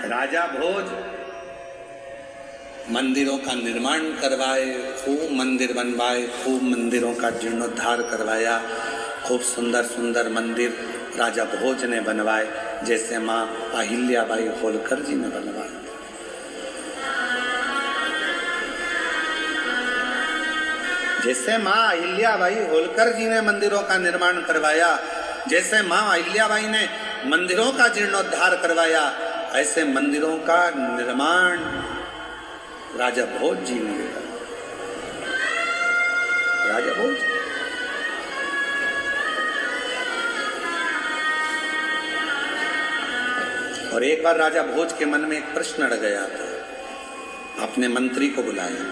राजा भोज मंदिरों का निर्माण करवाए, खूब मंदिर बनवाए, खूब मंदिरों का जीर्णोद्धार करवाया। खूब सुंदर सुंदर मंदिर राजा भोज ने बनवाए, जैसे माँ अहिल्याबाई होलकर जी ने बनवाए। जैसे माँ अहिल्याबाई होलकर जी ने मंदिरों का निर्माण करवाया, जैसे माँ अहिल्याबाई ने मंदिरों का जीर्णोद्धार करवाया, ऐसे मंदिरों का निर्माण राजा भोज जी ने किया। राजा भोज और एक बार राजा भोज के मन में एक प्रश्न अड़ गया था। अपने मंत्री को बुलाया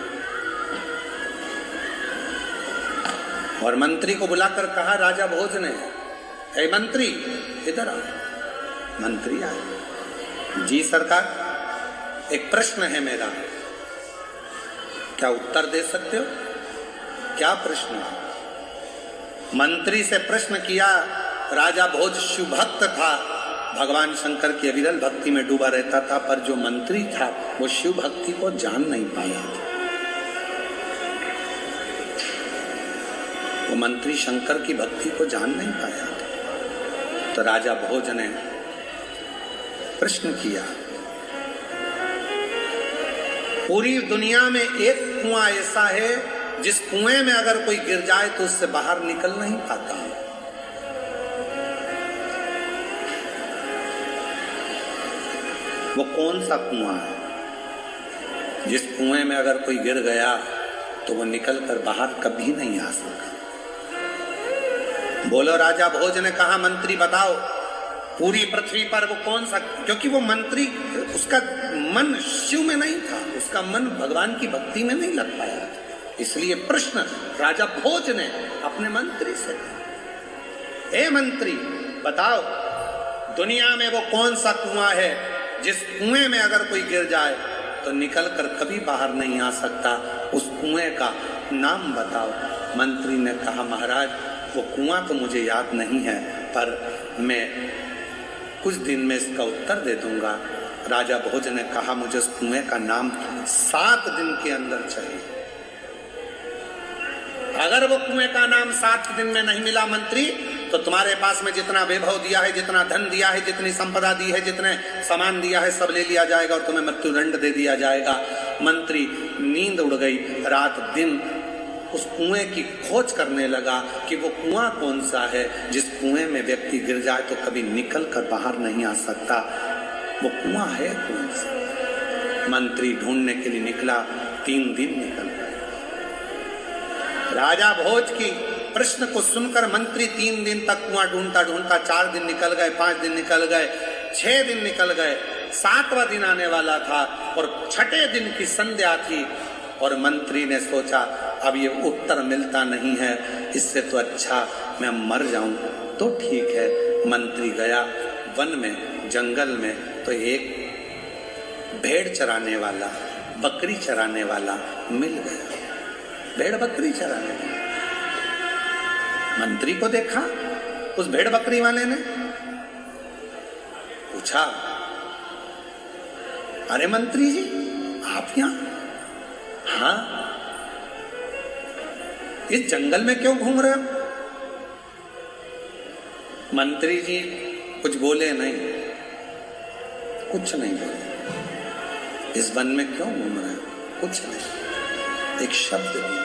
और मंत्री को बुलाकर कहा, राजा भोज ने, ऐ मंत्री इधर आओ। मंत्री आए। जी सरकार, एक प्रश्न है मेरा, क्या उत्तर दे सकते हो? क्या प्रश्न है? मंत्री से प्रश्न किया। राजा भोज शिव भक्त था, भगवान शंकर की अविरल भक्ति में डूबा रहता था, पर जो मंत्री था वो शिव भक्ति को जान नहीं पाया था। वो मंत्री शंकर की भक्ति को जान नहीं पाया था। तो राजा भोज ने प्रश्न किया, पूरी दुनिया में एक कुआं ऐसा है जिस कुएं में अगर कोई गिर जाए तो उससे बाहर निकल नहीं पाता। वो कौन सा कुआं है जिस कुएं में अगर कोई गिर गया तो वो निकलकर बाहर कभी नहीं आ सका? बोलो। राजा भोज ने कहा, मंत्री बताओ, पूरी पृथ्वी पर वो कौन सा, क्योंकि वो मंत्री, उसका मन शिव में नहीं था, उसका मन भगवान की भक्ति में नहीं लग पाया था। इसलिए प्रश्न राजा भोज ने अपने मंत्री से, ए मंत्री बताओ, दुनिया में वो कौन सा कुआं है जिस कुएं में अगर कोई गिर जाए तो निकलकर कभी बाहर नहीं आ सकता? उस कुएं का नाम बताओ। मंत्री ने कहा, महाराज वो कुआं तो मुझे याद नहीं है, पर मैं कुछ दिन में इसका उत्तर दे दूंगा। राजा भोज ने कहा, मुझे उस कुएं का नाम 7 दिन के अंदर चाहिए। अगर वो कुएं का नाम 7 दिन में नहीं मिला मंत्री, तो तुम्हारे पास में जितना वैभव दिया है, जितना धन दिया है, जितनी संपदा दी है, जितने सामान दिया है, सब ले लिया जाएगा और तुम्हें मृत्युदंड दे दिया जाएगा। मंत्री नींद उड़ गई। रात दिन उस कुएं की खोज करने लगा कि वो कुआं कौन सा है जिस कुएं में व्यक्ति गिर जाए तो कभी निकल कर बाहर नहीं आ सकता। वो कुआं है कौन सा? मंत्री ढूंढने के लिए निकला। 3 दिन निकल गए। राजा भोज की प्रश्न को सुनकर मंत्री 3 दिन तक कुआं ढूंढता ढूंढता 4 दिन निकल गए, 5 दिन निकल गए, 6 दिन निकल गए, 7वां दिन आने वाला था और 6ठे दिन की संध्या थी। और मंत्री ने सोचा, अब ये उत्तर मिलता नहीं है, इससे तो अच्छा मैं मर जाऊं तो ठीक है। मंत्री गया वन में, जंगल में, तो एक भेड़ चराने वाला, बकरी चराने वाला मिल गया। भेड़ बकरी चराने वाला मंत्री को देखा। उस भेड़ बकरी वाले ने पूछा, अरे मंत्री जी आप यहाँ? हाँ, इस जंगल में क्यों घूम रहे हो? मंत्री जी कुछ बोले नहीं, कुछ नहीं बोले। इस वन में क्यों घूम रहे हो? कुछ नहीं, एक शब्द भी,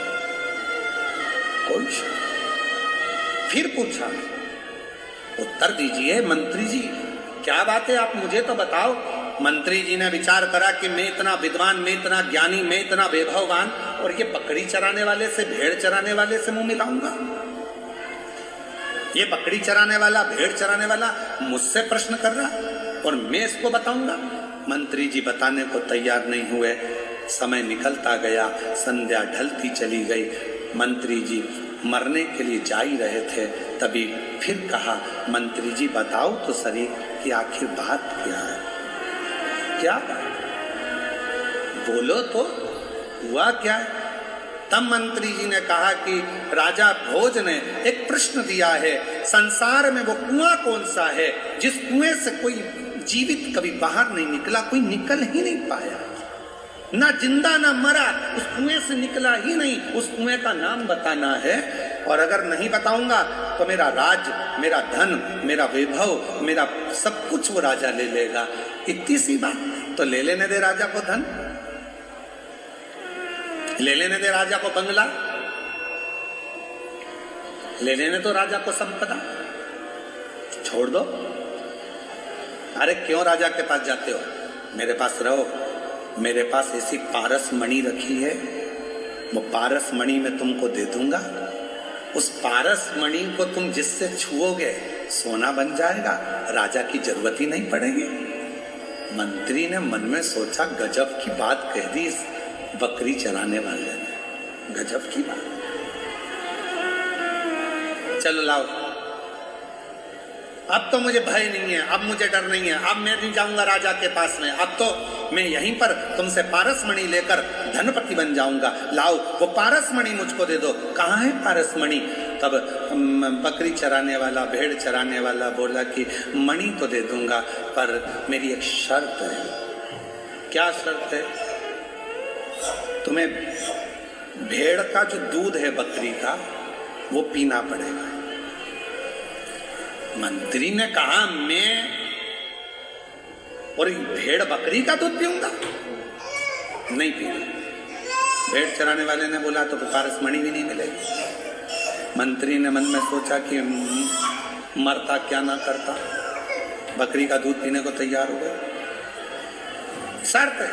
कोई शब्द। फिर पूछा, उत्तर दीजिए मंत्री जी, क्या बात है, आप मुझे तो बताओ। मंत्री जी ने विचार करा कि मैं इतना विद्वान, मैं इतना ज्ञानी, मैं इतना वैभववान, और ये बकरी चराने वाले से, भेड़ चराने वाले से मुंह मिलाऊंगा? ये बकरी चराने वाला, भेड़ चराने वाला मुझसे प्रश्न कर रहा और मैं इसको बताऊंगा? मंत्री जी बताने को तैयार नहीं हुए। समय निकलता गया, संध्या ढलती चली गई। मंत्री जी मरने के लिए जा ही रहे थे, तभी फिर कहा, मंत्री जी बताओ तो सही कि आखिर बात क्या है? क्या बोलो तो, हुआ क्या है? तब मंत्री जी ने कहा कि राजा भोज ने एक प्रश्न दिया है, संसार में वो कुआं कौन सा है जिस कुएं से कोई जीवित कभी बाहर नहीं निकला, कोई निकल ही नहीं पाया, ना जिंदा ना मरा, उस कुएं से निकला ही नहीं। उस कुएं का नाम बताना है, और अगर नहीं बताऊंगा तो मेरा राज, मेरा धन, मेरा वैभव, मेरा सब कुछ वो राजा ले लेगा। इतनी सी बात, तो ले लेने दे राजा को धन, ले लेने दे राजा को बंगला, ले लेने तो राजा को संपदा, छोड़ दो। अरे क्यों राजा के पास जाते हो? मेरे पास रहो, मेरे पास ऐसी पारस मणि रखी है, वो पारस मणि मैं तुमको दे दूंगा। उस पारस मणि को तुम जिससे छुओगे सोना बन जाएगा, राजा की जरूरत ही नहीं पड़ेगी। मंत्री ने मन में सोचा, गजब की बात कह दी इस बकरी चराने वाले ने, गजब की बात। चलो लाओ, अब तो मुझे भय नहीं है, अब मुझे डर नहीं है, अब मैं नहीं जाऊंगा राजा के पास में, अब तो मैं यहीं पर तुमसे पारसमणि लेकर धनपति बन जाऊंगा। लाओ वो पारसमणि मुझको दे दो। कहाँ है पारसमणि? तब बकरी चराने वाला, भेड़ चराने वाला बोला कि मणि तो दे दूंगा, पर मेरी एक शर्त है। क्या शर्त है? तुम्हें भेड़ का जो दूध है बकरी का, वो पीना पड़ेगा। मंत्री ने कहा, मैं और भेड़ बकरी का दूध पीऊंगा? नहीं पीना। भेड़ चराने वाले ने बोला तो पारसमणि भी नहीं मिलेगी। मंत्री ने मन में सोचा कि मरता क्या ना करता, बकरी का दूध पीने को तैयार हो गए। शर्त है,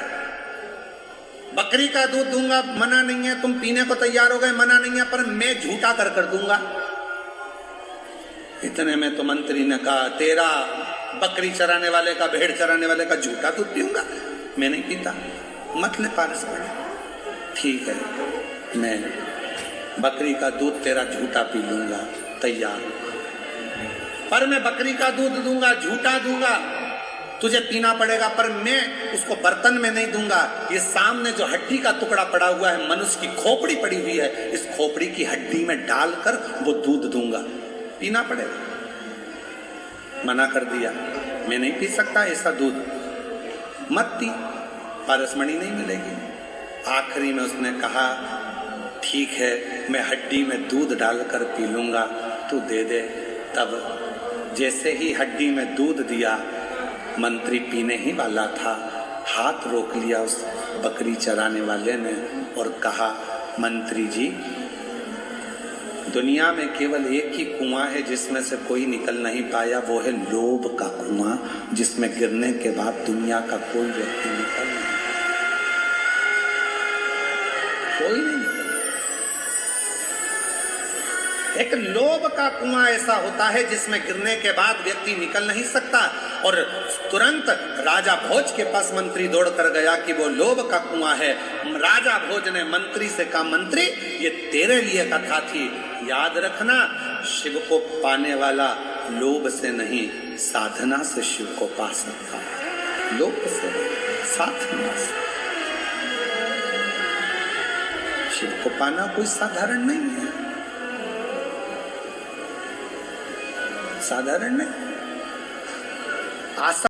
बकरी का दूध दूंगा, मना नहीं है, तुम पीने को तैयार हो गए, मना नहीं है, पर मैं झूठा कर दूंगा। इतने में तो मंत्री ने कहा, तेरा बकरी चराने वाले का, भेड़ चराने वाले का झूठा दूध पीऊंगा? मैं नहीं पीता, मत ले पारसमणि। ठीक है, मैं बकरी का दूध तेरा झूठा पी लूंगा, तैयार। पर मैं बकरी का दूध दूंगा, झूठा दूंगा, तुझे पीना पड़ेगा, पर मैं उसको बर्तन में नहीं दूंगा। ये सामने जो हड्डी का टुकड़ा पड़ा हुआ है, मनुष्य की खोपड़ी पड़ी हुई है, इस खोपड़ी की हड्डी में डालकर वो दूध दूंगा, पीना पड़ेगा। मना कर दिया, मैं नहीं पी सकता ऐसा दूध, मत पी, पारसमणि नहीं मिलेगी। आखिरी में उसने कहा, ठीक है, मैं हड्डी में दूध डालकर पी लूंगा, तू दे दे। तब जैसे ही हड्डी में दूध दिया, मंत्री पीने ही वाला था, हाथ रोक लिया उस बकरी चराने वाले ने और कहा, मंत्री जी, दुनिया में केवल एक ही कुआं है जिसमें से कोई निकल नहीं पाया, वो है लोभ का कुआं, जिसमें गिरने के बाद दुनिया का कोई व्यक्ति निकल नहीं, कोई नहीं निकल। एक लोभ का कुआं ऐसा होता है जिसमें गिरने के बाद व्यक्ति निकल नहीं सकता। और तुरंत राजा भोज के पास मंत्री दौड़ कर गया कि वो लोभ का कुआं है। राजा भोज ने मंत्री से कहा, मंत्री, ये तेरे लिए कथा थी, याद रखना, शिव को पाने वाला लोभ से नहीं, साधना से शिव को पा सकता है। लोभ से, साधना से शिव को पाना कोई साधारण नहीं है, साधारण नहीं। आशा